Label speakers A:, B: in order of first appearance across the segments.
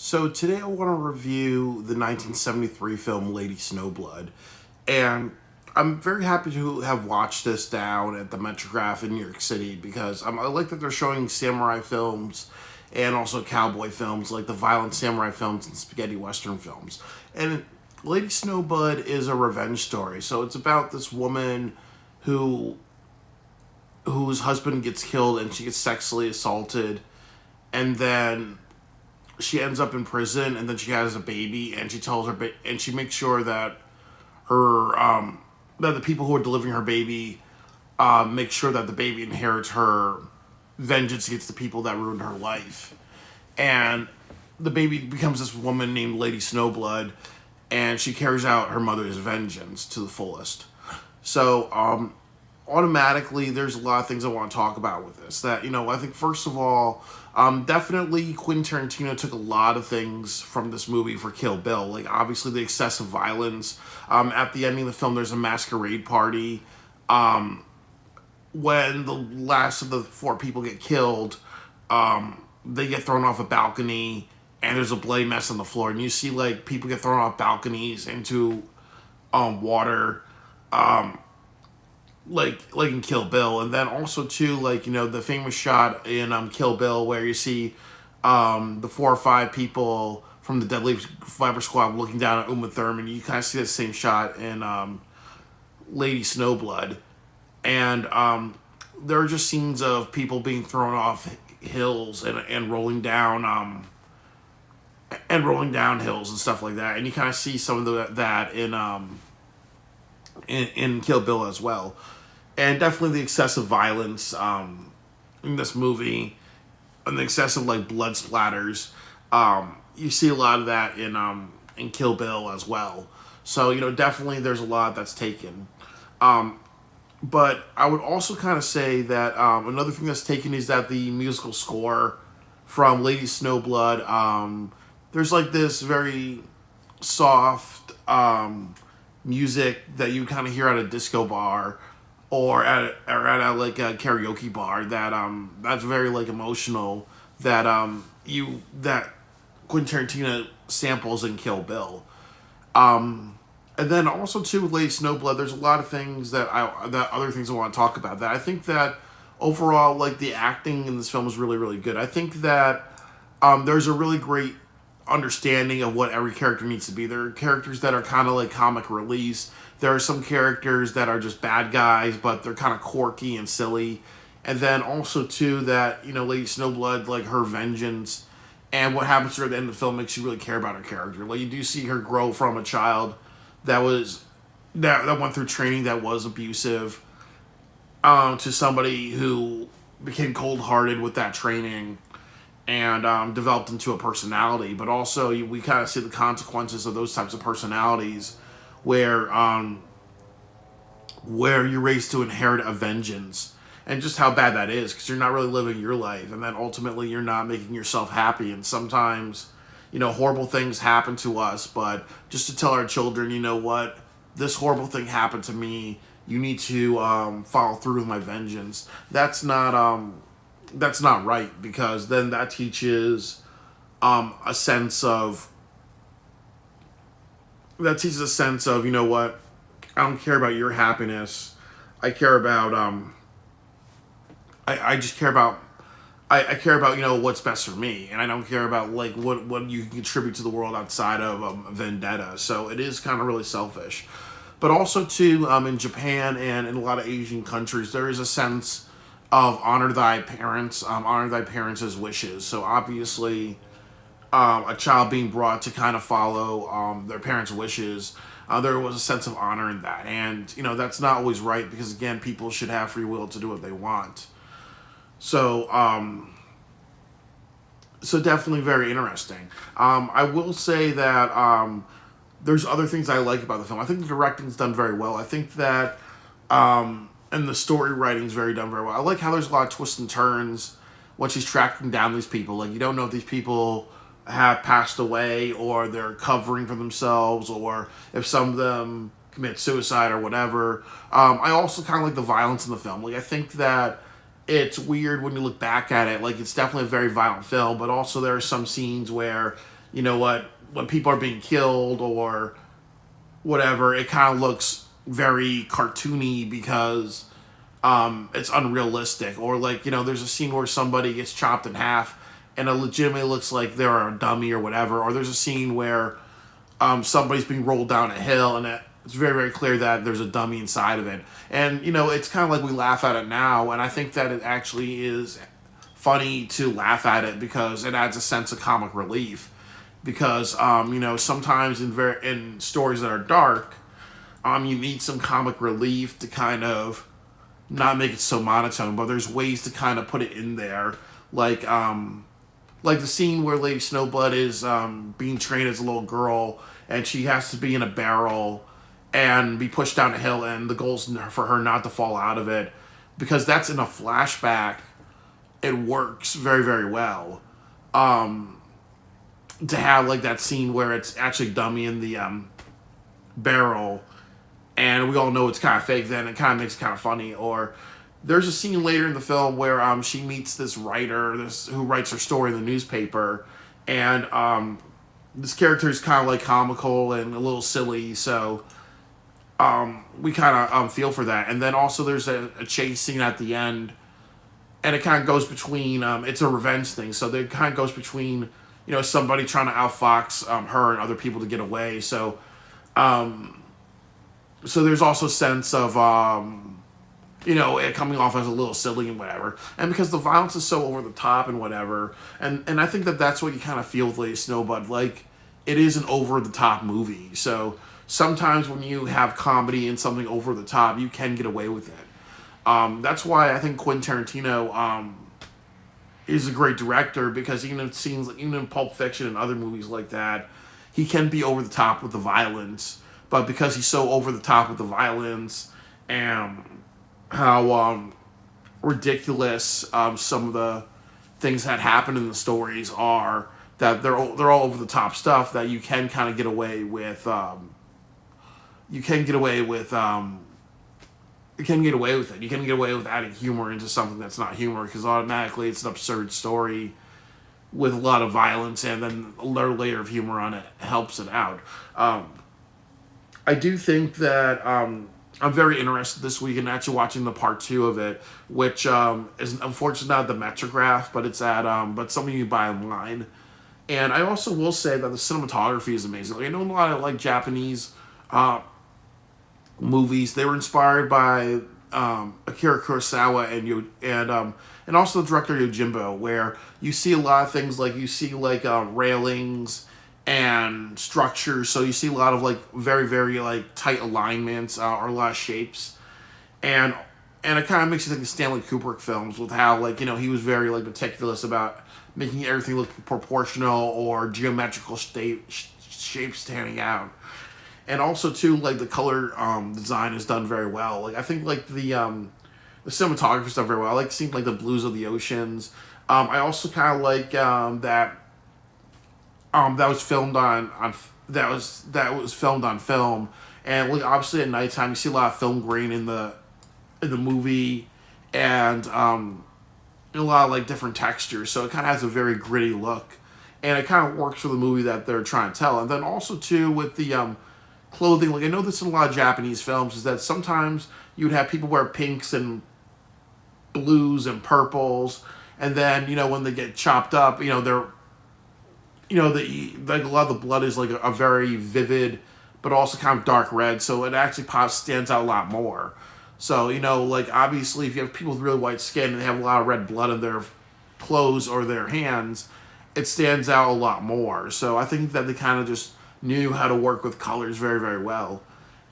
A: So today I want to review the 1973 film Lady Snowblood, and I'm very happy to have watched this down at the Metrograph in New York City because I like that they're showing samurai films and also cowboy films, like the violent samurai films and spaghetti western films. And Lady Snowblood is a revenge story, so it's about this woman who whose husband gets killed and she gets sexually assaulted, and then she ends up in prison, and then she has a baby, and she tells and she makes sure that her that the people who are delivering her baby make sure that the baby inherits her vengeance against the people that ruined her life. And the baby becomes this woman named Lady Snowblood, and she carries out her mother's vengeance to the fullest. So automatically, there's a lot of things I want to talk about with this. That, I think first of all, definitely Quentin Tarantino took a lot of things from this movie for Kill Bill. Like obviously the excessive violence. At the ending of the film, there's a masquerade party. When the last of the four people get killed, they get thrown off a balcony, and there's a bloody mess on the floor. And you see like people get thrown off balconies into water. Like in Kill Bill, and then also too the famous shot in Kill Bill where you see the four or five people from the Deadly Fiber Squad looking down at Uma Thurman. You kind of see that same shot in Lady Snowblood, and there are just scenes of people being thrown off hills and rolling down hills and stuff like that, and you kind of see some of that in Kill Bill as well. And definitely the excessive violence in this movie and the excessive blood splatters. You see a lot of that in Kill Bill as well. So definitely there's a lot that's taken. But I would also kind of say that another thing that's taken is that the musical score from Lady Snowblood. There's this very soft music that you kind of hear at a disco bar or at a karaoke bar that's very emotional that Quentin Tarantino samples in Kill Bill. And then also too with Lady Snowblood, there's a lot of things that other things I want to talk about. That I think that overall, the acting in this film is really really good. I think that there's a really great understanding of what every character needs to be. There are characters that are kind of comic relief. There are some characters that are just bad guys, but they're kind of quirky and silly. And then also too that Lady Snowblood, her vengeance and what happens to her at the end of the film makes you really care about her character. You do see her grow from a child that went through training that was abusive, to somebody who became cold hearted with that training and developed into a personality. But also we kind of see the consequences of those types of personalities where you're raised to inherit a vengeance, and just how bad that is, because you're not really living your life, and then ultimately you're not making yourself happy. And sometimes horrible things happen to us, but just to tell our children, what, this horrible thing happened to me, you need to follow through with my vengeance. That's not right, because then that teaches a sense of what, I don't care about your happiness. I care about I just care about I care about what's best for me, and I don't care about what you can contribute to the world outside of vendetta. So it is kind of really selfish. But also too, in Japan and in a lot of Asian countries, there is a sense of honor thy parents' wishes. So obviously, a child being brought to kind of follow their parents' wishes, there was a sense of honor in that. And that's not always right, because again, people should have free will to do what they want. So so definitely very interesting. I will say that there's other things I like about the film. I think the directing's done very well. I think that and the story writing's done very well. I like how there's a lot of twists and turns when she's tracking down these people. You don't know if these people have passed away, or they're covering for themselves, or if some of them commit suicide or whatever. I also kind of like the violence in the film. I think that it's weird when you look back at it. It's definitely a very violent film, but also there are some scenes where you know what, when people are being killed or whatever, it kind of looks very cartoony because it's unrealistic. Or like, you know, there's a scene where somebody gets chopped in half and it legitimately looks like they're a dummy or whatever. Or there's a scene where somebody's being rolled down a hill and it's very, very clear that there's a dummy inside of it. And, you know, it's kind of like we laugh at it now, and I think that it actually is funny to laugh at it because it adds a sense of comic relief. Because, you know, sometimes in stories that are dark, you need some comic relief to kind of not make it so monotone, but there's ways to kind of put it in there. Like the scene where Lady Snowblood is being trained as a little girl, and she has to be in a barrel and be pushed down a hill, and the goal's for her not to fall out of it, because that's in a flashback. It works very, very well. To have like that scene where it's actually dummy in the barrel, and we all know it's kind of fake. Then it kind of makes it kind of funny. Or there's a scene later in the film where she meets this writer, who writes her story in the newspaper, and this character is kind of like comical and a little silly, so we kind of feel for that. And then also there's a chase scene at the end, and it kind of goes between it's a revenge thing, so it kind of goes between, you know, somebody trying to outfox her and other people to get away. So so there's also a sense of you know, it coming off as a little silly and whatever. And because the violence is so over the top and whatever, and I think that that's what you kind of feel with Lady Snowblood. Like, it is an over the top movie. So sometimes when you have comedy and something over the top, you can get away with it. That's why I think Quentin Tarantino is a great director, because even in scenes, even in Pulp Fiction and other movies like that, he can be over the top with the violence. But because he's so over the top with the violence and how ridiculous some of the things that happen in the stories are, that they're all over the top stuff, that you can kind of get away with. You can get away with. You can get away with it. You can get away with adding humor into something that's not humor, because automatically it's an absurd story with a lot of violence, and then a layer of humor on it helps it out. I do think that I'm very interested this week in actually watching the part 2 of it, which is unfortunately not the Metrograph, but it's at but something you buy online. And I also will say that the cinematography is amazing. Like, I know a lot of like Japanese movies. They were inspired by Akira Kurosawa and also the director Yojimbo, where you see a lot of things, like you see like railings and structures. So you see a lot of like very, very like tight alignments or a lot of shapes, and it kind of makes you think of Stanley Kubrick films, with how, like, you know, he was very like meticulous about making everything look proportional or geometrical shapes standing out. And also too, like, the color design is done very well. Like, I think like the cinematography's done very well. I like seeing like the blues of the oceans. I also kind of like that was filmed that was filmed on film. And like, obviously at nighttime you see a lot of film grain in the movie, and a lot of like different textures. So it kind of has a very gritty look, and it kind of works for the movie that they're trying to tell. And then also too with the clothing, like I know this in a lot of Japanese films, is that sometimes you would have people wear pinks and blues and purples, and then, you know, when they get chopped up, you know, they're, you know, like a lot of the blood is like a very vivid but also kind of dark red, so it actually stands out a lot more. So, you know, like, obviously if you have people with really white skin and they have a lot of red blood in their clothes or their hands, it stands out a lot more. So I think that they kind of just knew how to work with colors very, very well.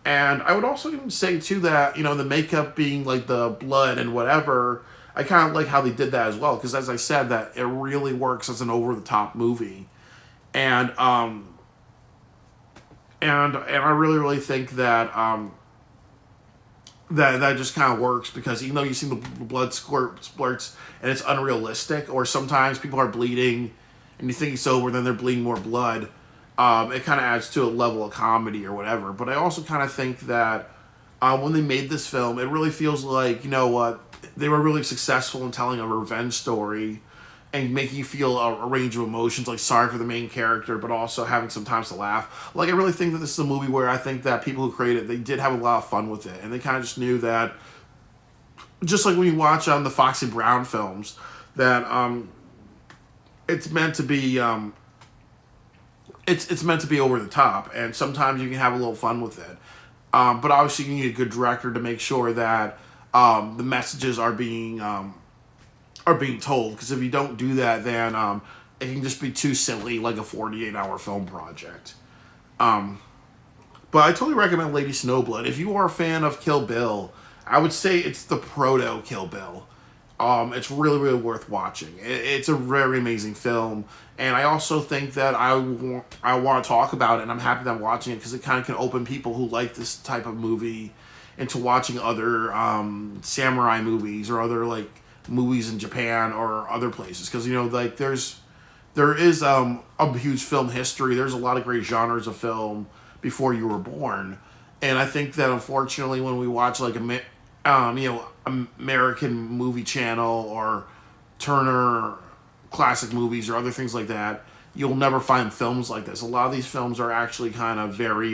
A: And I would also even say too that, you know, the makeup being like the blood and whatever, I kind of like how they did that as well, because as I said, that it really works as an over the top movie. And and I really, really think that that just kind of works, because even though you see the blood splurts and it's unrealistic, or sometimes people are bleeding and you think it's over, then they're bleeding more blood, it kind of adds to a level of comedy or whatever. But I also kind of think that when they made this film, it really feels like, you know what, they were really successful in telling a revenge story, and make you feel a range of emotions, like sorry for the main character, but also having some times to laugh. Like I really think that this is a movie where I think that people who created it, they did have a lot of fun with it, and they kind of just knew that, just like when you watch the Foxy Brown films, that it's meant to be it's meant to be over the top, and sometimes you can have a little fun with it. But obviously, you need a good director to make sure that the messages are being told. Because if you don't do that, then it can just be too silly, like a 48-hour film project. But I totally recommend Lady Snowblood. If you are a fan of Kill Bill, I would say it's the proto Kill Bill. It's really, really worth watching. It's a very amazing film, and I also think that I want to talk about it, and I'm happy that I'm watching it because it kind of can open people who like this type of movie into watching other samurai movies or other like movies in Japan or other places. Because like there is a huge film history. There's a lot of great genres of film before you were born, and I think that unfortunately when we watch like American Movie Channel or Turner Classic Movies or other things like that, you'll never find films like this. A lot of these films are actually kind of very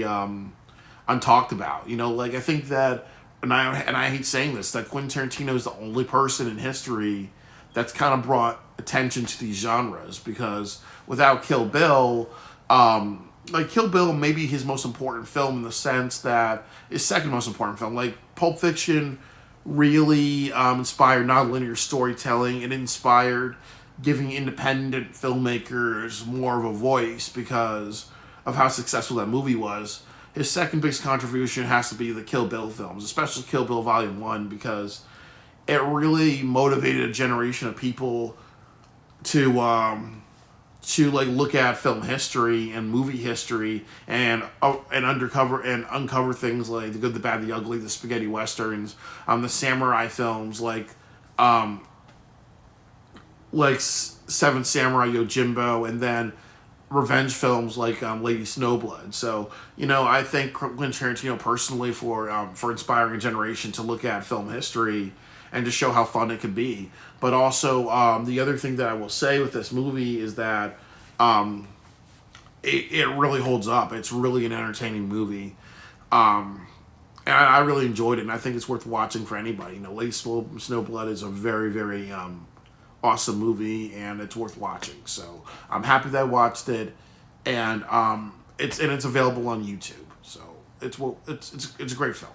A: untalked about. Like I think that, and I hate saying this, that Quentin Tarantino is the only person in history that's kind of brought attention to these genres, because without Kill Bill, like Kill Bill may be his most important film in the sense that his second most important film. Like Pulp Fiction really inspired nonlinear storytelling. It inspired giving independent filmmakers more of a voice because of how successful that movie was. His second biggest contribution has to be the Kill Bill films, especially Kill Bill Volume 1, because it really motivated a generation of people to like look at film history and movie history and uncover things like The Good, the Bad, the Ugly, the spaghetti westerns, the samurai films like Seven Samurai Yojimbo, and then revenge films like Lady Snowblood. So I thank Quentin Tarantino personally for inspiring a generation to look at film history and to show how fun it can be. But also, the other thing that I will say with this movie is that it really holds up. It's really an entertaining movie. And I really enjoyed it, and I think it's worth watching for anybody. Lady Snowblood is a very, very awesome movie, and it's worth watching. So I'm happy that I watched it, and it's available on YouTube. So it's a great film.